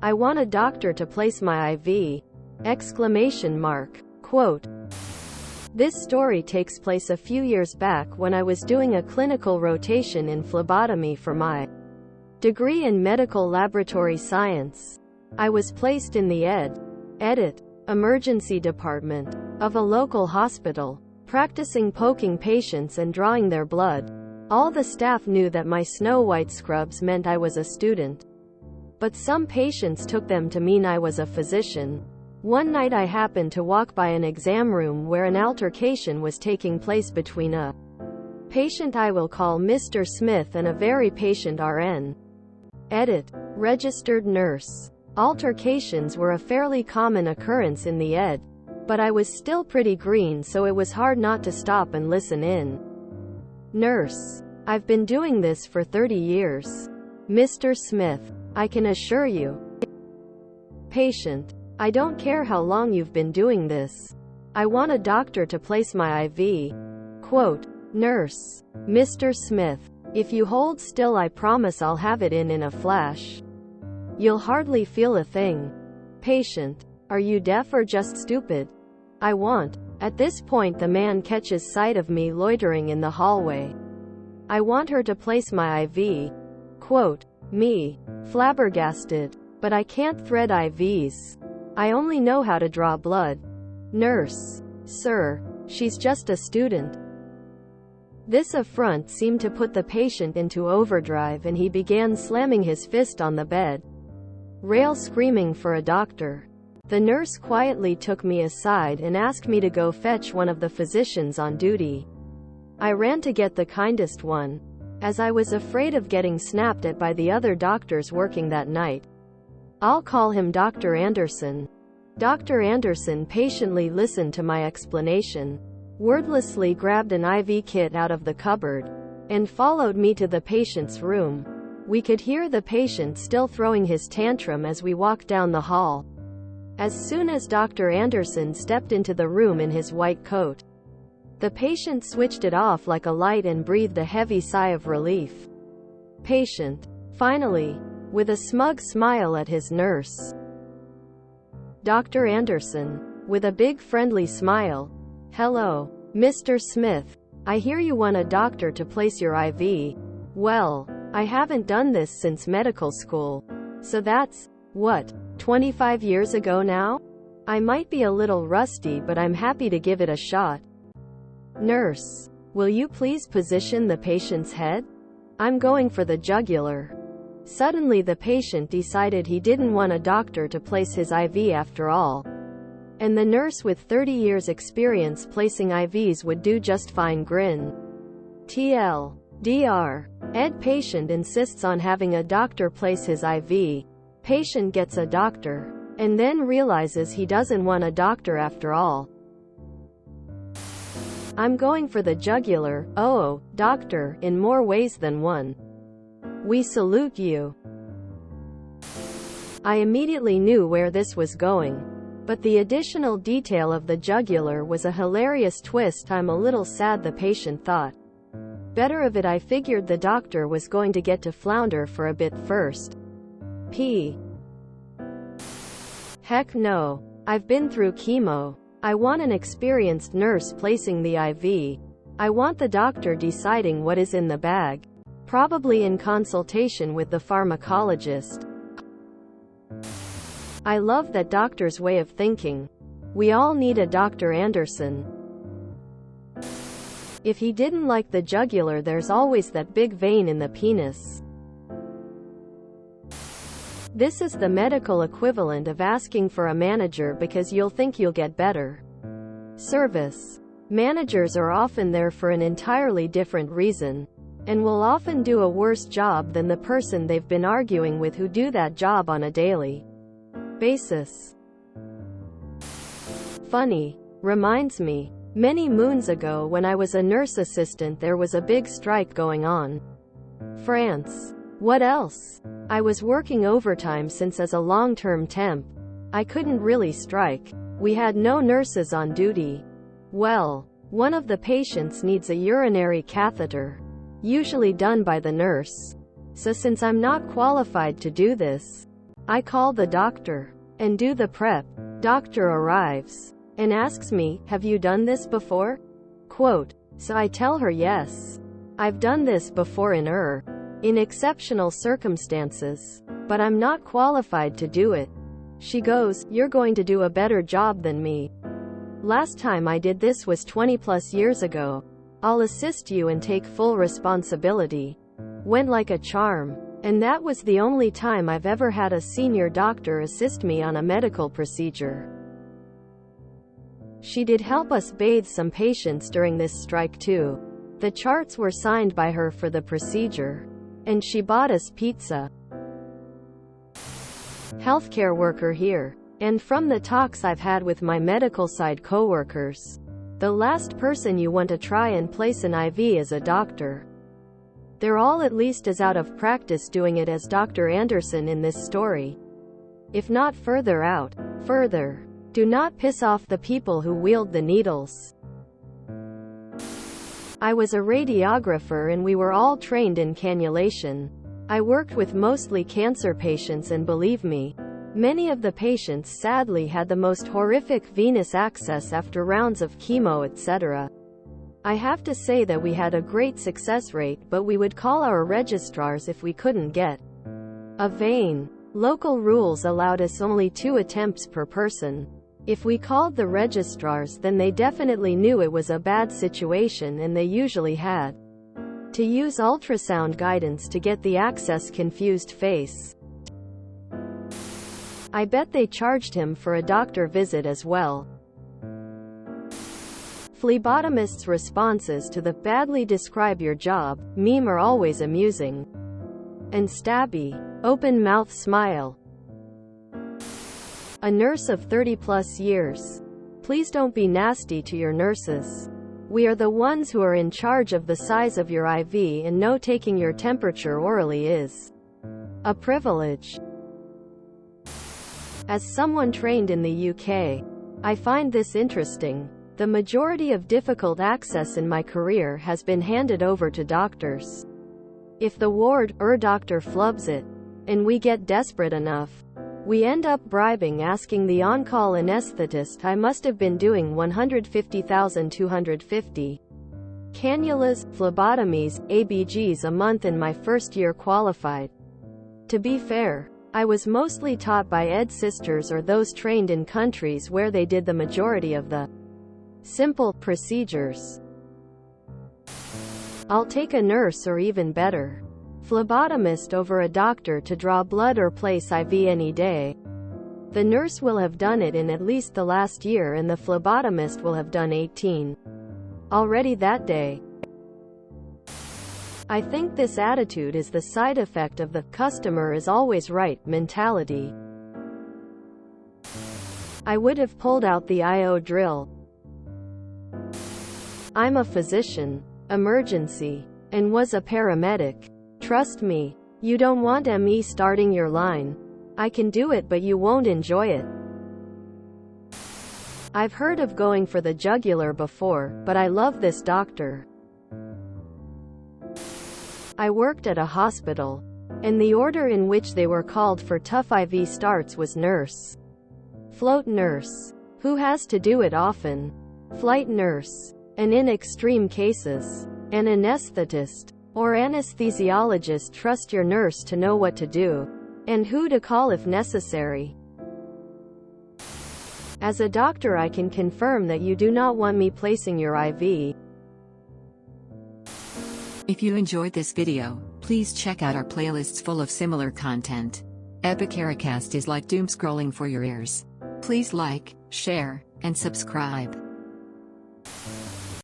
I want a doctor to place my IV! Exclamation mark. Quote. This story takes place a few years back when I was doing a clinical rotation in phlebotomy for my degree in medical laboratory science. I was placed in the edit emergency department of a local hospital, practicing poking patients and drawing their blood. All the staff knew that my snow-white scrubs meant I was a student, but some patients took them to mean I was a physician. One night I happened to walk by an exam room where an altercation was taking place between a patient I will call Mr. Smith and a very patient RN. Edit. Registered nurse. Altercations were a fairly common occurrence in the but I was still pretty green, so it was hard not to stop and listen in. Nurse. I've been doing this for 30 years. Mr. Smith. I can assure you. Patient. I don't care how long you've been doing this. I want a doctor to place my IV. Quote. Nurse. Mr. Smith. If you hold still, I promise I'll have it in a flash. You'll hardly feel a thing. Patient. Are you deaf or just stupid? I want. At this point the man catches sight of me loitering in the hallway. I want her to place my IV. Quote. Me. Flabbergasted. But I can't thread IVs. I only know how to draw blood. Nurse. Sir. She's just a student. This affront seemed to put the patient into overdrive and he began slamming his fist on the bed rail, screaming for a doctor. The nurse quietly took me aside and asked me to go fetch one of the physicians on duty. I ran to get the kindest one, as I was afraid of getting snapped at by the other doctors working that night. I'll call him Dr. Anderson. Dr. Anderson patiently listened to my explanation, wordlessly grabbed an IV kit out of the cupboard, and followed me to the patient's room. We could hear the patient still throwing his tantrum as we walked down the hall. As soon as Dr. Anderson stepped into the room in his white coat, the patient switched it off like a light and breathed a heavy sigh of relief. Patient. Finally. With a smug smile at his nurse. Dr. Anderson. With a big friendly smile. Hello, Mr. Smith. I hear you want a doctor to place your IV. Well, I haven't done this since medical school. So that's, what, 25 years ago now? I might be a little rusty, but I'm happy to give it a shot. Nurse. Will you please position the patient's head? I'm going for the jugular. Suddenly the patient decided he didn't want a doctor to place his IV after all. And the nurse with 30 years experience placing IVs would do just fine. Grin. TLDR. Patient insists on having a doctor place his IV. Patient gets a doctor. And then realizes he doesn't want a doctor after all. I'm going for the jugular, oh, doctor, in more ways than one. We salute you. I immediately knew where this was going. But the additional detail of the jugular was a hilarious twist. I'm a little sad the patient thought better of it. I figured the doctor was going to get to flounder for a bit first. Heck no. I've been through chemo. I want an experienced nurse placing the IV. I want the doctor deciding what is in the bag. Probably in consultation with the pharmacologist. I love that doctor's way of thinking. We all need a Dr. Anderson. If he didn't like the jugular, there's always that big vein in the penis. This is the medical equivalent of asking for a manager because you'll think you'll get better service. Managers are often there for an entirely different reason, and will often do a worse job than the person they've been arguing with who do that job on a daily basis. Funny. Reminds me. Many moons ago when I was a nurse assistant, there was a big strike going on. France. What else? I was working overtime since as a long-term temp, I couldn't really strike. We had no nurses on duty. Well, one of the patients needs a urinary catheter, usually done by the nurse. So since I'm not qualified to do this, I call the doctor and do the prep. Doctor arrives and asks me, have you done this before? Quote, so I tell her yes. I've done this before in exceptional circumstances, but I'm not qualified to do it. She goes, you're going to do a better job than me. Last time I did this was 20 plus years ago. I'll assist you and take full responsibility. Went like a charm. And that was the only time I've ever had a senior doctor assist me on a medical procedure. She did help us bathe some patients during this strike too. The charts were signed by her for the procedure. And she bought us pizza. Healthcare worker here. And from the talks I've had with my medical side coworkers, the last person you want to try and place an IV is a doctor. They're all at least as out of practice doing it as Dr. Anderson in this story. If not further out. Further. Do not piss off the people who wield the needles. I was a radiographer and we were all trained in cannulation. I worked with mostly cancer patients and believe me, many of the patients sadly had the most horrific venous access after rounds of chemo etc. I have to say that we had a great success rate, but we would call our registrars if we couldn't get a vein. Local rules allowed us only 2 attempts per person. If we called the registrars, then they definitely knew it was a bad situation and they usually had to use ultrasound guidance to get the access confused face. I bet they charged him for a doctor visit as well. Phlebotomist's responses to the badly describe your job meme are always amusing and stabby. Open mouth smile. A nurse of 30 plus years. Please don't be nasty to your nurses. We are the ones who are in charge of the size of your IV and know taking your temperature orally is a privilege. As someone trained in the UK, I find this interesting. The majority of difficult access in my career has been handed over to doctors. If the ward or doctor flubs it, and we get desperate enough, we end up bribing asking the on-call anesthetist. I must have been doing 150,250 cannulas, phlebotomies, ABGs a month in my first year qualified. To be fair, I was mostly taught by ed sisters or those trained in countries where they did the majority of the simple procedures. I'll take a nurse or even better, phlebotomist over a doctor to draw blood or place IV any day. The nurse will have done it in at least the last year and the phlebotomist will have done 18 already that day. I think this attitude is the side effect of the customer is always right mentality. I would have pulled out the IO drill. I'm a physician, emergency, and was a paramedic. Trust me, you don't want ME starting your line. I can do it, but you won't enjoy it. I've heard of going for the jugular before, but I love this doctor. I worked at a hospital, and the order in which they were called for tough IV starts was nurse, float nurse, who has to do it often, flight nurse, and in extreme cases, an anesthetist or anesthesiologist. Trust your nurse to know what to do and who to call if necessary. As a doctor, I can confirm that you do not want me placing your IV. If you enjoyed this video, please check out our playlists full of similar content. Epicaricast is like doom scrolling for your ears. Please like, share, and subscribe.